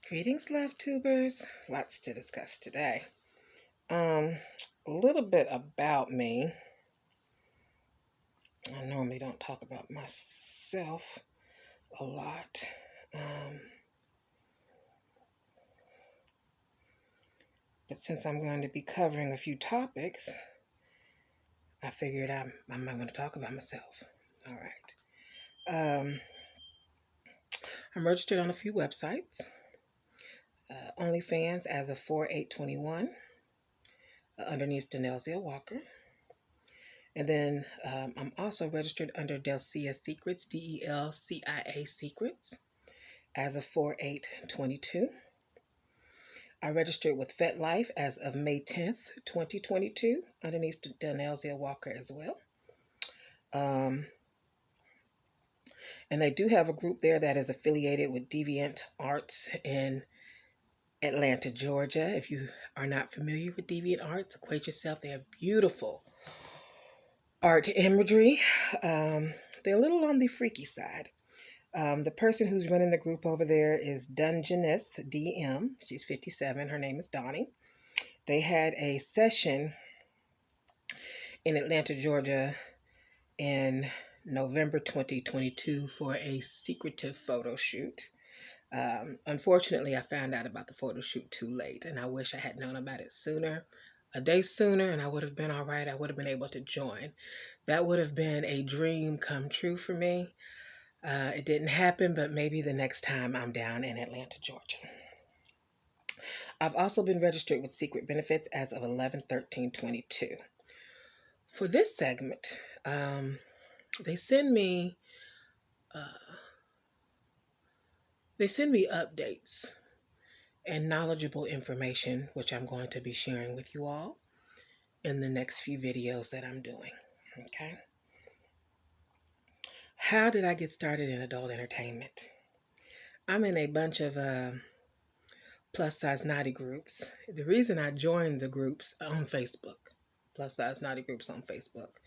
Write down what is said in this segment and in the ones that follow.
Greetings, love tubers. Lots to discuss today. A little bit about me. I normally don't talk about myself a lot. But since I'm going to be covering a few topics, I figured I might want to talk about myself. All right. I'm registered on a few websites. OnlyFans as of 4/8/21 underneath Denelsia Walker. And then I'm also registered under Delcia Secrets, DELCIA Secrets, as of 4/8/22. I registered with FetLife as of May 10th, 2022, underneath Denelsia Walker as well. And they do have a group there that is affiliated with Deviant Arts in Atlanta, Georgia. If you are not familiar with Deviant Arts, acquaint yourself. They have beautiful art imagery. They're a little on the freaky side. The person who's running the group over there is Dungeness DM. She's 57. Her name is Donnie. They had a session in Atlanta, Georgia in November 2022 for a secretive photo shoot. Unfortunately, I found out about the photo shoot too late, and I wish I had known about it sooner. A day sooner, and I would have been all right. I would have been able to join. That would have been a dream come true for me. It didn't happen, but maybe the next time I'm down in Atlanta, Georgia. I've also been registered with Secret Benefits as of 11/13/22. For this segment, they send me updates and knowledgeable information, which I'm going to be sharing with you all in the next few videos that I'm doing. Okay. How did I get started in adult entertainment? I'm in a bunch of plus size naughty groups. The reason I joined the groups on Facebook, plus size naughty groups on Facebook.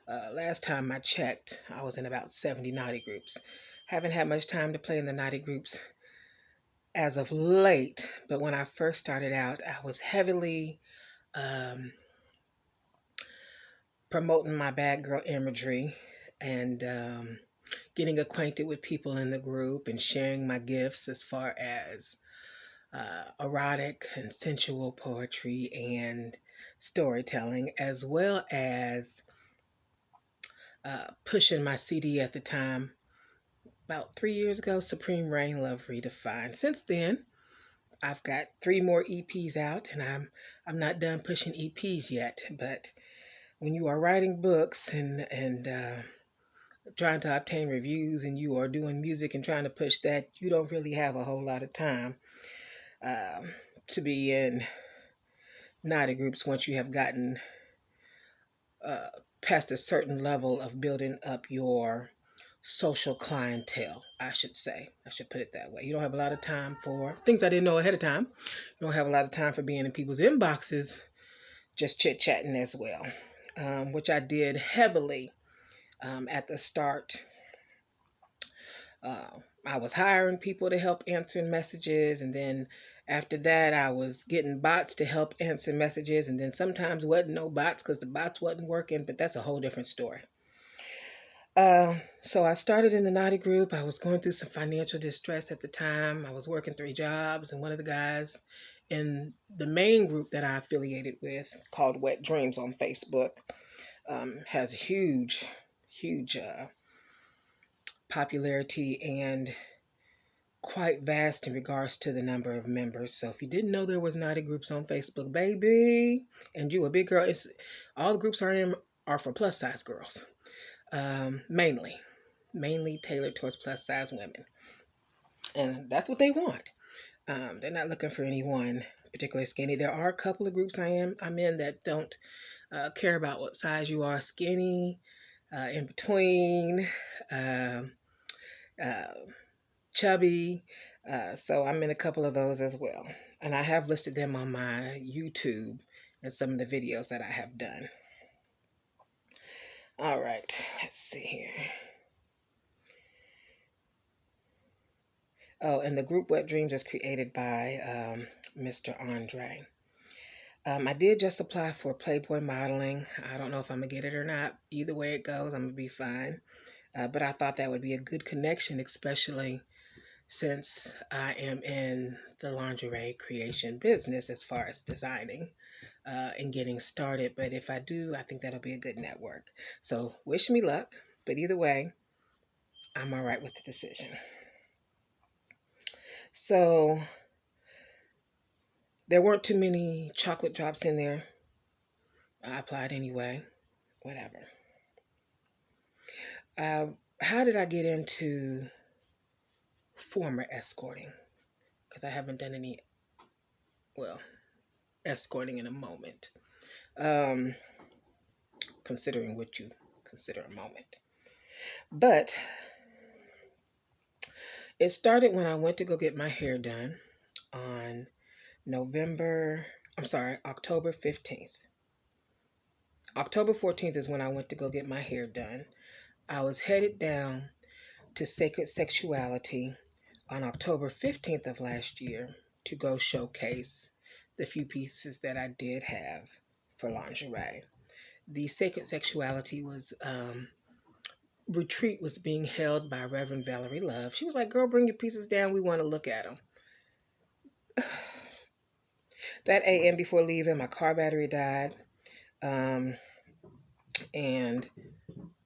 Last time I checked, I was in about 70 naughty groups. Haven't had much time to play in the naughty groups as of late, but when I first started out, I was heavily promoting my bad girl imagery and getting acquainted with people in the group and sharing my gifts as far as erotic and sensual poetry and storytelling, as well as pushing my CD at the time, about 3 years ago, Supreme Rain Love Redefined. Since then, I've got 3 more EPs out, and I'm not done pushing EPs yet. But when you are writing books and trying to obtain reviews, and you are doing music and trying to push that, you don't really have a whole lot of time to be in naughty groups once you have gotten past a certain level of building up your social clientele, I should say. I should put it that way. You don't have a lot of time for things I didn't know ahead of time. You don't have a lot of time for being in people's inboxes, just chit-chatting as well, which I did heavily at the start. I was hiring people to help answer messages, and then after that, I was getting bots to help answer messages, and then sometimes wasn't no bots because the bots wasn't working, but that's a whole different story. So I started in the naughty group. I was going through some financial distress at the time. I was working 3 jobs, and one of the guys in the main group that I affiliated with, called Wet Dreams on Facebook, has huge popularity and quite vast in regards to the number of members. So if you didn't know there was naughty groups on Facebook, baby, and you a big girl, all the groups are for plus size girls. Mainly tailored towards plus size women, and that's what they want. They're not looking for anyone particularly skinny. There are a couple of groups I'm in that don't care about what size you are, skinny, in between, chubby. So I'm in a couple of those as well, and I have listed them on my YouTube and some of the videos that I have done. All right, let's see here. Oh, and the group Wet Dreams is created by Mr. Andre. I did just apply for Playboy modeling. I don't know if I'm going to get it or not. Either way it goes, I'm going to be fine. But I thought that would be a good connection, especially since I am in the lingerie creation business as far as designing and getting started. But if I do, I think that'll be a good network. So wish me luck. But either way, I'm all right with the decision. So there weren't too many chocolate drops in there. I applied anyway. Whatever. How did I get into former escorting? Because I haven't done any, well, escorting in a moment. Considering what you consider a moment. But it started when I went to go get my hair done on October 15th. October 14th is when I went to go get my hair done. I was headed down to Sacred Sexuality on October 15th of last year to go showcase the few pieces that I did have for lingerie. The Sacred Sexuality was retreat was being held by Reverend Valerie Love. She was like, "Girl, bring your pieces down. We want to look at them." That AM before leaving, my car battery died. And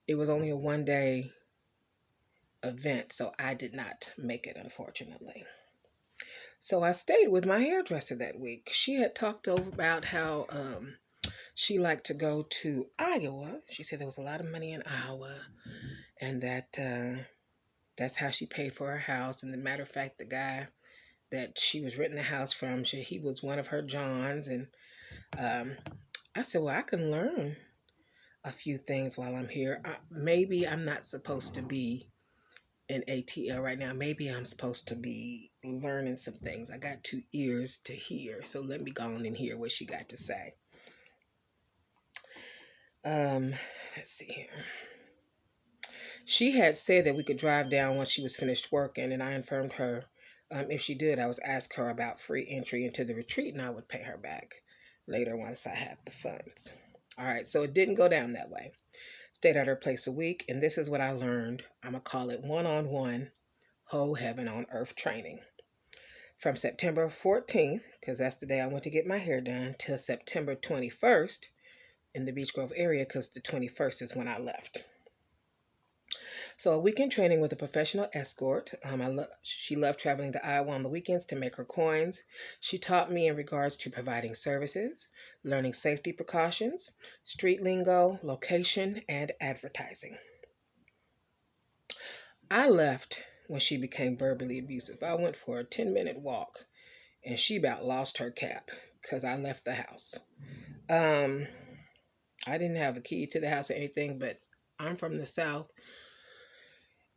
it was only a 1 day event, so I did not make it, unfortunately. So I stayed with my hairdresser that week. She had talked over about how she liked to go to Iowa. She said there was a lot of money in Iowa, and that that's how she paid for her house. And the matter of fact, the guy that she was renting the house from, he was one of her Johns. And I said, well, I can learn a few things while I'm here. Maybe I'm not supposed to be in ATL right now. Maybe I'm supposed to be learning some things. I got 2 ears to hear, so let me go on and hear what she got to say. Let's see here. She had said that we could drive down once she was finished working, and I informed her if she did, I was ask her about free entry into the retreat, and I would pay her back later once I have the funds. All right, so it didn't go down that way. Stayed at her place a week, and this is what I learned. I'm going to call it one-on-one whole heaven on earth training. From September 14th, because that's the day I went to get my hair done, till September 21st in the Beech Grove area, because the 21st is when I left. So a weekend training with a professional escort. She loved traveling to Iowa on the weekends to make her coins. She taught me in regards to providing services, learning safety precautions, street lingo, location, and advertising. I left when she became verbally abusive. I went for a 10-minute walk, and she about lost her cap because I left the house. I didn't have a key to the house or anything, but I'm from the South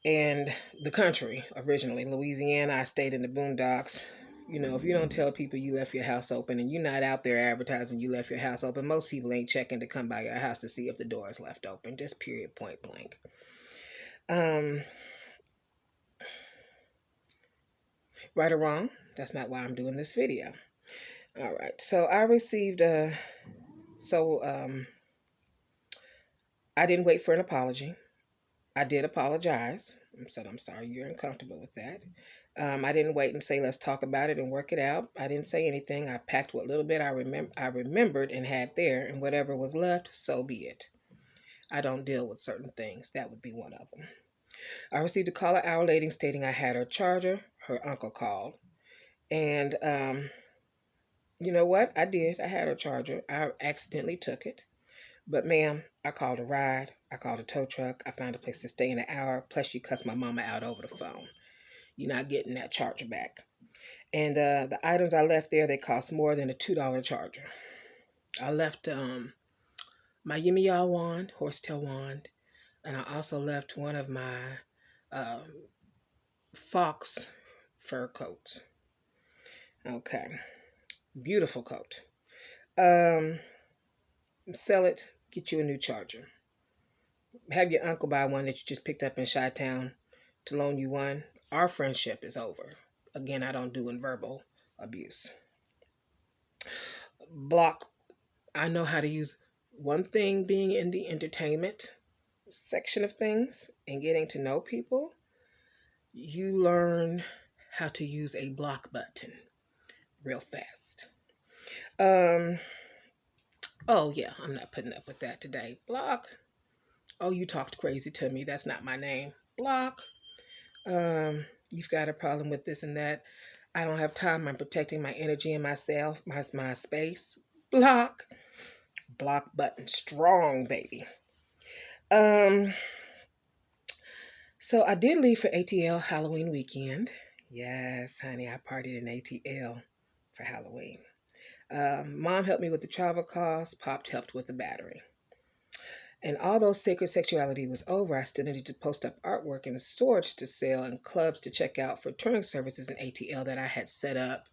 and the country originally, Louisiana. I stayed in the boondocks. You know, if you don't tell people you left your house open and you're not out there advertising you left your house open, most people ain't checking to come by your house to see if the door is left open. Just period, point blank. Right or wrong, that's not why I'm doing this video. All right, so I received I didn't wait for an apology. I did apologize. I said, I'm sorry you're uncomfortable with that. I didn't wait and say, let's talk about it and work it out. I didn't say anything. I packed what little bit I remembered and had there, and whatever was left, so be it. I don't deal with certain things. That would be one of them. I received a call an hour later stating I had her charger. Her uncle called. And you know what? I did. I had her charger. I accidentally took it. But ma'am, I called a ride. I called a tow truck. I found a place to stay in an hour. Plus, you cussed my mama out over the phone. You're not getting that charger back. And the items I left there, they cost more than a $2 charger. I left my Yimiya wand, horsetail wand, and I also left one of my fox fur coats. Okay, beautiful coat. Sell it, get you a new charger. Have your uncle buy one that you just picked up in Chi-Town to loan you one. Our friendship is over. again, I don't do in verbal abuse. Block, I know how to use. One thing being in the entertainment section of things and getting to know people, you learn how to use a block button real fast. Um, oh yeah, I'm not putting up with that today. Block. Oh, you talked crazy to me. That's not my name. Block. You've got a problem with this and that. I don't have time. I'm protecting my energy and myself, my space. Block. Block button. Strong, baby. Um, so I did leave for ATL Halloween weekend. Yes, honey, I partied in ATL for Halloween. Mom helped me with the travel costs. Pop helped with the battery. And although sacred sexuality was over, I still needed to post up artwork in storage to sell and clubs to check out for touring services in ATL that I had set up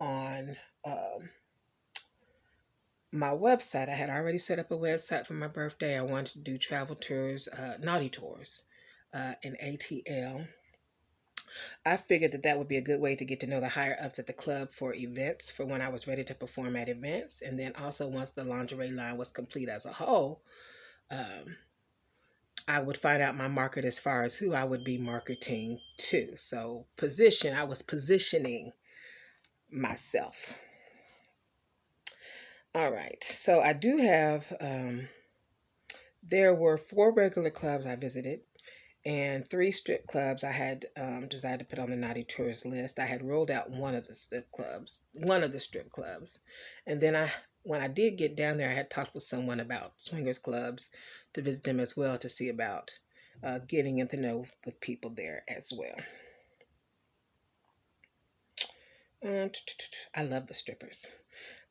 on my website. I had already set up a website for my birthday. I wanted to do travel tours, naughty tours in ATL. I figured that that would be a good way to get to know the higher ups at the club for events, for when I was ready to perform at events. And then also, once the lingerie line was complete as a whole, um, I would find out my market as far as who I would be marketing to. So, I was positioning myself. All right. So, I do have, there were 4 regular clubs I visited and 3 strip clubs I had decided to put on the naughty tours list. I had rolled out one of the strip clubs, and then when I did get down there, I had talked with someone about swingers clubs to visit them as well to see about getting into know with people there as well. I love the strippers.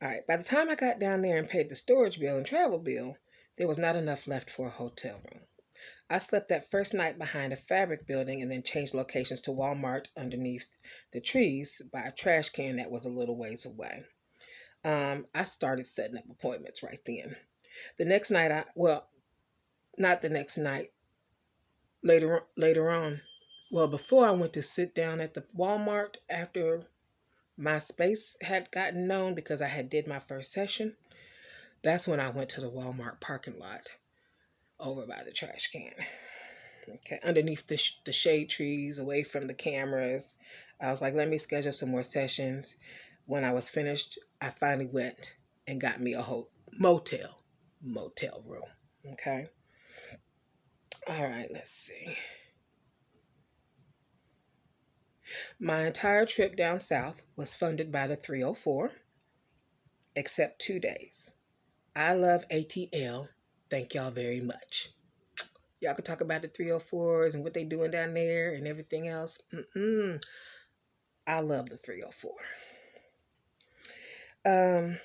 All right, by the time I got down there and paid the storage bill and travel bill, there was not enough left for a hotel room. I slept that first night behind a fabric building and then changed locations to Walmart underneath the trees by a trash can that was a little ways away. I started setting up appointments right then. The next night, not the next night, later on. Well, before I went to sit down at the Walmart after my space had gotten known because I had did my first session, that's when I went to the Walmart parking lot over by the trash can. Okay, underneath the shade trees, away from the cameras. I was like, let me schedule some more sessions. When I was finished, I finally went and got me a motel room. Okay. All right, let's see. My entire trip down south was funded by the 304, except 2 days. I love ATL. Thank y'all very much. Y'all can talk about the 304s and what they doing down there and everything else. I love the 304. And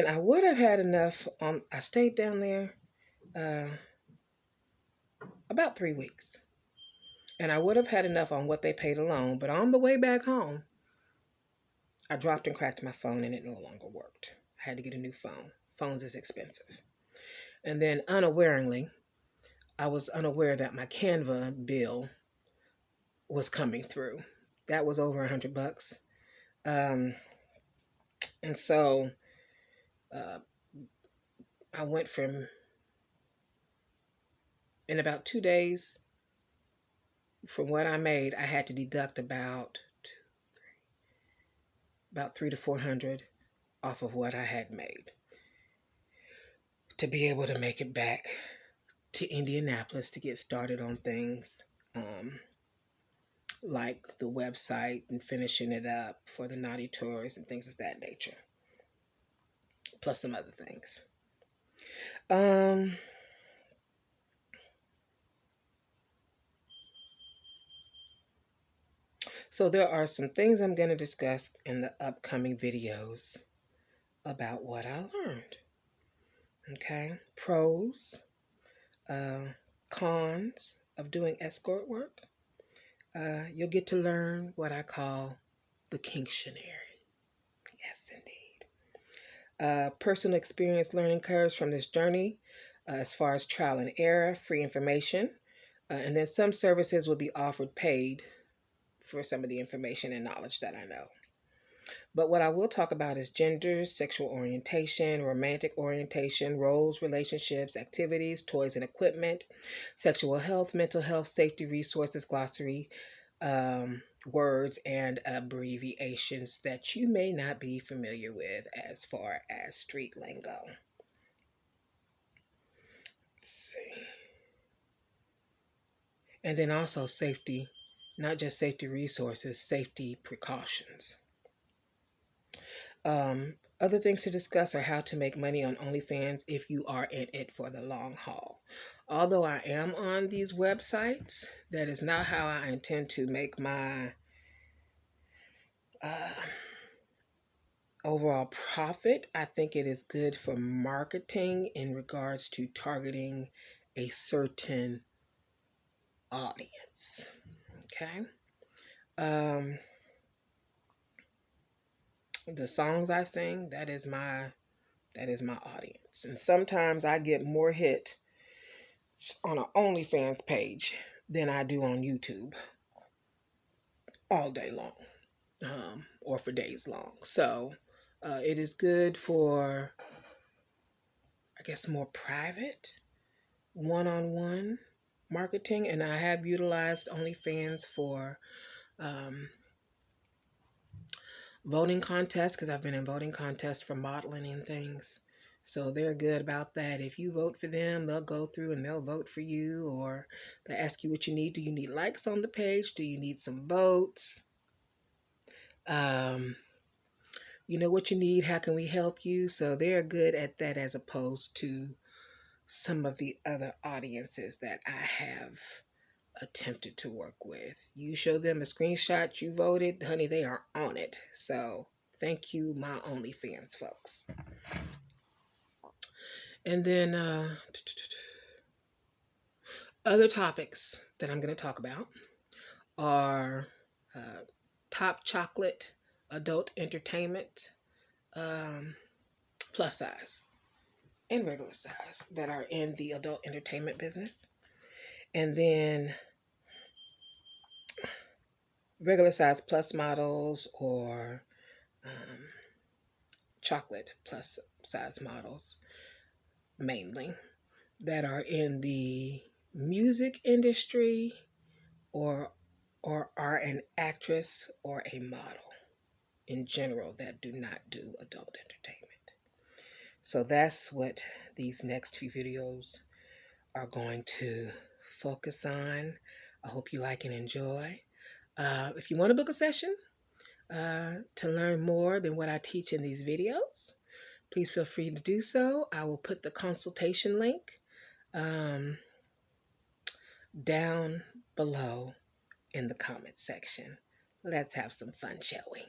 I would have had enough. I stayed down there uh, about 3 weeks. And I would have had enough on what they paid alone. But on the way back home, I dropped and cracked my phone and it no longer worked. I had to get a new phone. Phones is expensive. And then unawarely, I was unaware that my Canva bill was coming through. That was over $100. Um, and so uh, I went in about 2 days, from what I made, I had to deduct about 300 to 400 off of what I had made to be able to make it back to Indianapolis to get started on things like the website and finishing it up for the naughty tours and things of that nature, plus some other things. So there are some things I'm going to discuss in the upcoming videos about what I learned. Okay, pros, cons of doing escort work. You'll get to learn what I call the kinctionary. Yes, indeed. Personal experience learning curves from this journey, as far as trial and error, free information, and then some services will be offered paid for some of the information and knowledge that I know. But what I will talk about is gender, sexual orientation, romantic orientation, roles, relationships, activities, toys and equipment, sexual health, mental health, safety resources, glossary, words, and abbreviations that you may not be familiar with as far as street lingo. Let's see. And then also safety, not just safety resources, safety precautions. Other things to discuss are how to make money on OnlyFans if you are in it for the long haul. Although I am on these websites, that is not how I intend to make my overall profit. I think it is good for marketing in regards to targeting a certain audience. Okay. The songs I sing, that is my audience. And sometimes I get more hit on an OnlyFans page than I do on YouTube all day long, or for days long. So it is good for, I guess, more private, one-on-one marketing. And I have utilized OnlyFans for voting contests, because I've been in voting contests for modeling and things. So they're good about that. If you vote for them, they'll go through and they'll vote for you, or they ask you what you need. Do you need likes on the page? Do you need some votes? You know what you need? How can we help you? So they're good at that, as opposed to some of the other audiences that I have attempted to work with. You show them a screenshot, you voted, honey, they are on it. So thank you, my OnlyFans folks. And then other topics that I'm going to talk about are top chocolate adult entertainment, plus size and regular size, that are in the adult entertainment business. And then regular size plus models, or chocolate plus size models, mainly, that are in the music industry, or are an actress or a model in general that do not do adult entertainment. So that's what these next few videos are going to focus on. I hope you like and enjoy. If you want to book a session to learn more than what I teach in these videos, please feel free to do so. I will put the consultation link down below in the comment section. Let's have some fun, shall we?